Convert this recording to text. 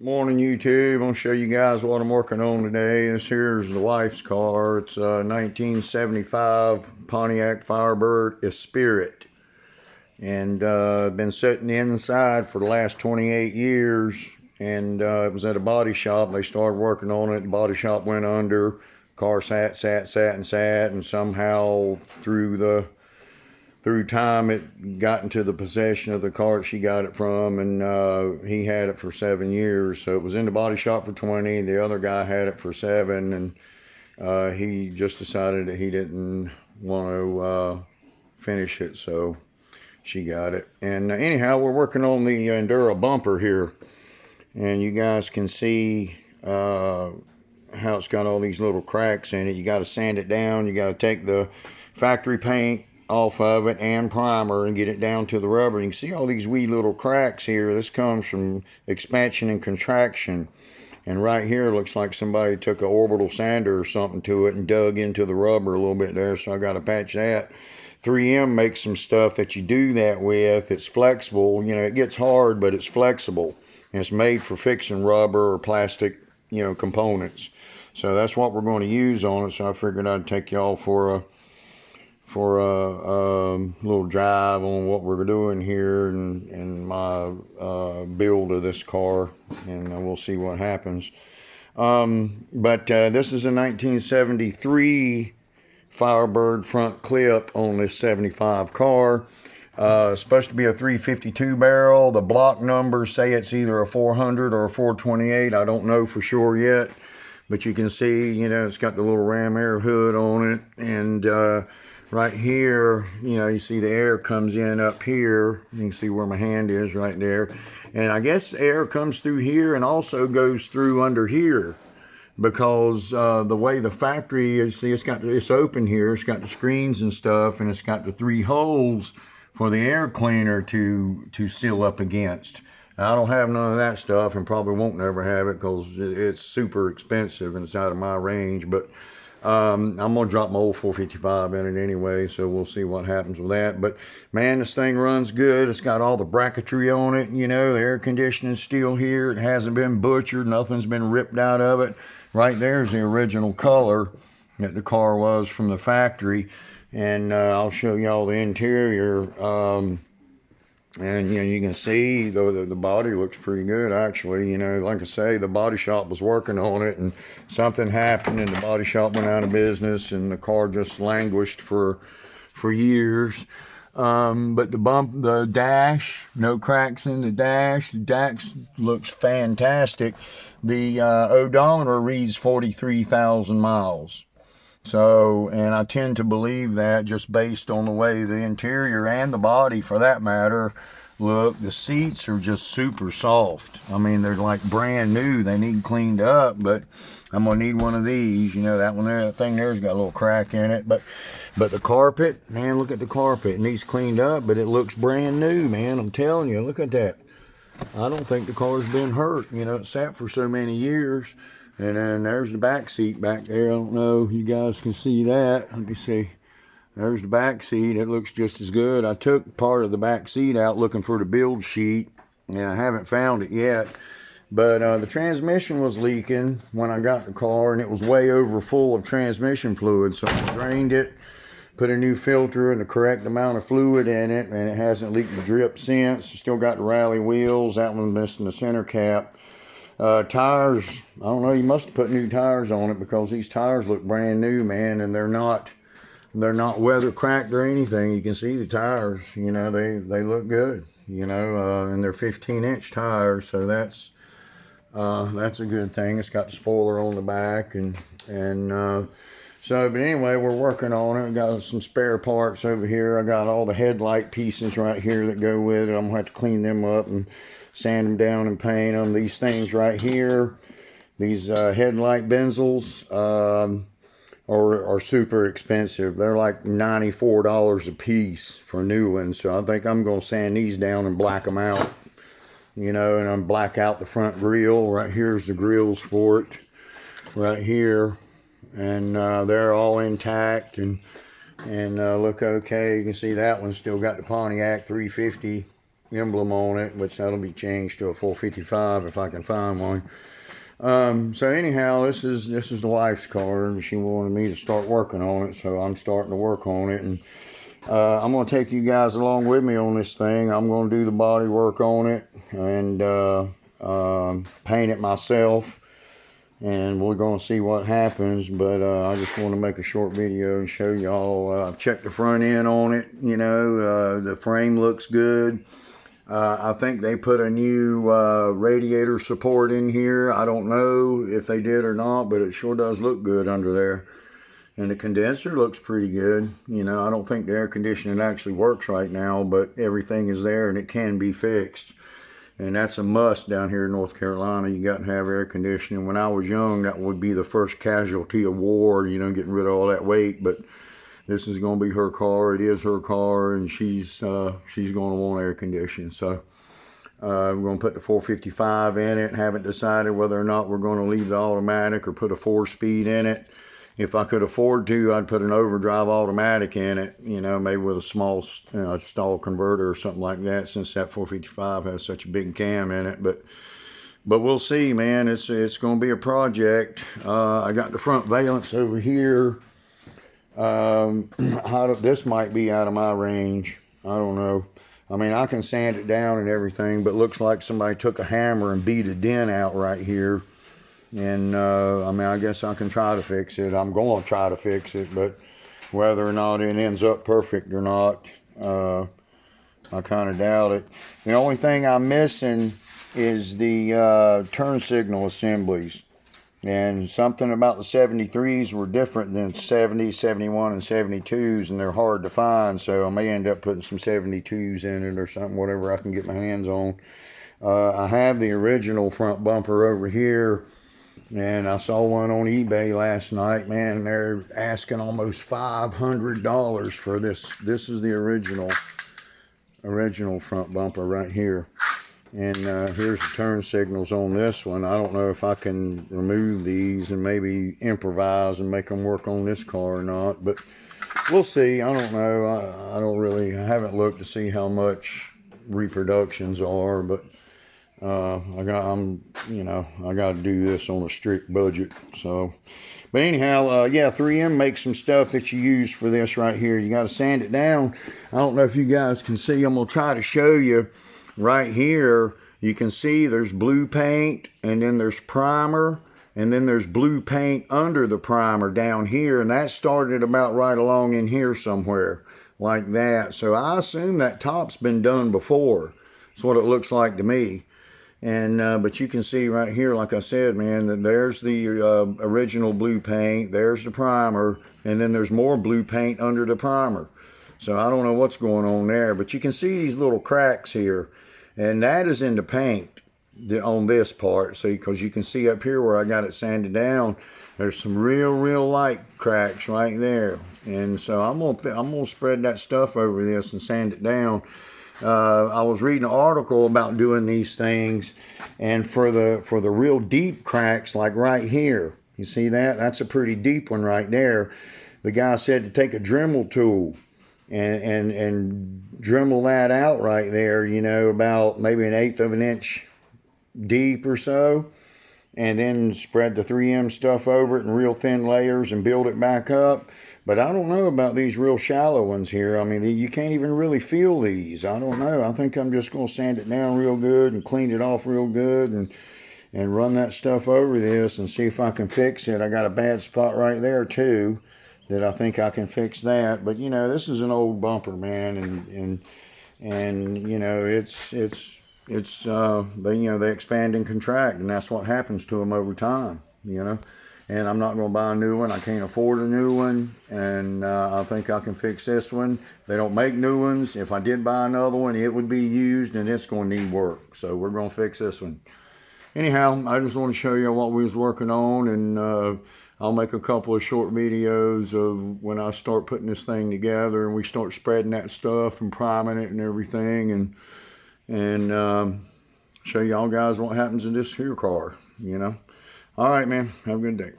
Morning YouTube. I'm going to show you guys what I'm working on today. This here's the wife's car. It's a 1975 Pontiac Firebird Espirit. And been sitting inside for the last 28 years. And it was at a body shop. They started working on it. The body shop went under. Car sat. And somehow through time it got into the possession of the cart she got it from, and he had it for 7 years. So it was in the body shop for 20. The other guy had it for 7, and he just decided that he didn't want to finish it, so she got it. And anyhow, we're working on the endura bumper here, and you guys can see how it's got all these little cracks in it. You got to sand it down. You got to take the factory paint off of it and primer and get it down to the rubber. You can see all these wee little cracks here. This comes from expansion and contraction. And right here looks like somebody took an orbital sander or something to it and dug into the rubber a little bit there, so I got to patch that. 3M makes some stuff that you do that with. It's flexible. You know, it gets hard, but it's flexible. And it's made for fixing rubber or plastic, components. So that's what we're going to use on it. So I figured I'd take y'all for a little drive on what we're doing here and my build of this car, and we'll see what happens. But this is a 1973 Firebird front clip on this 75 car. It's supposed to be a 352 barrel. The block numbers say it's either a 400 or a 428. I don't know for sure yet, but you can see, it's got the little ram air hood on it, and right here, you see the air comes in up here. You can see where my hand is right there. And I guess air comes through here and also goes through under here, because the way the factory is, see, it's open here. It's got the screens and stuff, and it's got the 3 holes for the air cleaner to seal up against. Now, I don't have none of that stuff, and probably won't never have it because it's super expensive and it's out of my range. But I'm going to drop my old 455 in it anyway, so we'll see what happens with that. But, man, this thing runs good. It's got all the bracketry on it, the air conditioning's still here. It hasn't been butchered. Nothing's been ripped out of it. Right there's the original color that the car was from the factory. And I'll show you all the interior. And you can see the body looks pretty good, actually. Like I say, the body shop was working on it, and something happened, and the body shop went out of business, and the car just languished for years. But the dash, no cracks in the dash. The dash looks fantastic. The odometer reads 43,000 miles. So, and I tend to believe that just based on the way the interior and the body, for that matter, look. The seats are just super soft. I mean, they're like brand new. They need cleaned up, but I'm going to need one of these. That one there, that thing there's got a little crack in it. But the carpet, man, look at the carpet. It needs cleaned up, but it looks brand new, man. I'm telling you, look at that. I don't think the car's been hurt. It sat for so many years. And then there's the back seat back there. I don't know if you guys can see that. Let me see. There's the back seat. It looks just as good. I took part of the back seat out looking for the build sheet, and I haven't found it yet. But the transmission was leaking when I got the car, and it was way over full of transmission fluid. So I drained it, put a new filter and the correct amount of fluid in it, and it hasn't leaked the drip since. Still got the rally wheels. That one's missing the center cap. Tires, I don't know, you must have put new tires on it, because these tires look brand new, man, and they're not weather cracked or anything. You can see the tires, they look good, and they're 15-inch tires, so that's a good thing. It's got the spoiler on the back, but anyway, we're working on it. I got some spare parts over here. I got all the headlight pieces right here that go with it. I'm gonna have to clean them up and sand them down and paint them. These things right here, these headlight benzels, are super expensive. They're like $94 a piece for new ones. So I think I'm going to sand these down and black them out, and I'm black out the front grille. Right here's the grills for it right here. And they're all intact and look okay. You can see that one's still got the Pontiac 350 emblem on it, which that'll be changed to a 455 if I can find one. So anyhow, this is the wife's car, and she wanted me to start working on it, so I'm starting to work on it. And I'm going to take you guys along with me on this thing. I'm going to do the body work on it and paint it myself, and we're going to see what happens. But I just want to make a short video and show y'all. I've checked the front end on it. You know, the frame looks good. I think they put a new radiator support in here. I don't know if they did or not, but it sure does look good under there. And the condenser looks pretty good. You know, I don't think the air conditioning actually works right now, but everything is there and it can be fixed. And that's a must down here in North Carolina. You got to have air conditioning. When I was young, that would be the first casualty of war, you know, getting rid of all that weight. But this is going to be her car. It is her car, and she's going to want air conditioning. So we're going to put the 455 in it. Haven't decided whether or not we're going to leave the automatic or put a 4-speed in it. If I could afford to, I'd put an overdrive automatic in it, you know, maybe with a small stall converter or something like that, since that 455 has such a big cam in it. But we'll see, man. It's going to be a project. I got the front valance over here. This might be out of my range. I don't know. I mean, I can sand it down and everything, but looks like somebody took a hammer and beat a dent out right here. And I mean, I guess I can try to fix it. I'm going to try to fix it, but whether or not it ends up perfect or not, I kind of doubt it. The only thing I'm missing is the turn signal assemblies. And something about the 73s were different than 70, 71, and 72s, and they're hard to find, so I may end up putting some 72s in it or something, whatever I can get my hands on. I have the original front bumper over here, and I saw one on eBay last night. Man, they're asking almost $500 for this. This is the original front bumper right here. And here's the turn signals on this one. I don't know if I can remove these and maybe improvise and make them work on this car or not, but we'll see. I don't know. I haven't looked to see how much reproductions are, but I got to do this on a strict budget. So, but anyhow, yeah, 3M makes some stuff that you use for this right here. You got to sand it down. I don't know if you guys can see. I'm gonna try to show you. Right here, you can see there's blue paint, and then there's primer, and then there's blue paint under the primer down here, and that started about right along in here somewhere, like that. So I assume that top's been done before. That's what it looks like to me. And but you can see right here, like I said, man, that there's the original blue paint, there's the primer, and then there's more blue paint under the primer. So I don't know what's going on there, but you can see these little cracks here. And that is in the paint on this part. So because you can see up here where I got it sanded down, there's some real light cracks right there. And so I'm gonna spread that stuff over this and sand it down. I was reading an article about doing these things, and for the real deep cracks, like right here, you see that? That's a pretty deep one right there. The guy said to take a Dremel tool and Dremel that out right there, you know, about maybe 1/8 of an inch deep or so, and then spread the 3M stuff over it in real thin layers and build it back up. But I don't know about these real shallow ones here. I mean, you can't even really feel these. I don't know. I think I'm just going to sand it down real good and clean it off real good and run that stuff over this and see if I can fix it. I got a bad spot right there too that I think I can fix that. But you know, this is an old bumper, man, and you know, they expand and contract, and that's what happens to them over time, you know. And I'm not going to buy a new one. I can't afford a new one, and I think I can fix this one. They don't make new ones. If I did buy another one, it would be used, and it's going to need work. So we're going to fix this one. Anyhow, I just want to show you what we was working on, and I'll make a couple of short videos of when I start putting this thing together and we start spreading that stuff and priming it and everything, and show y'all guys what happens in this here car, you know. All right, man. Have a good day.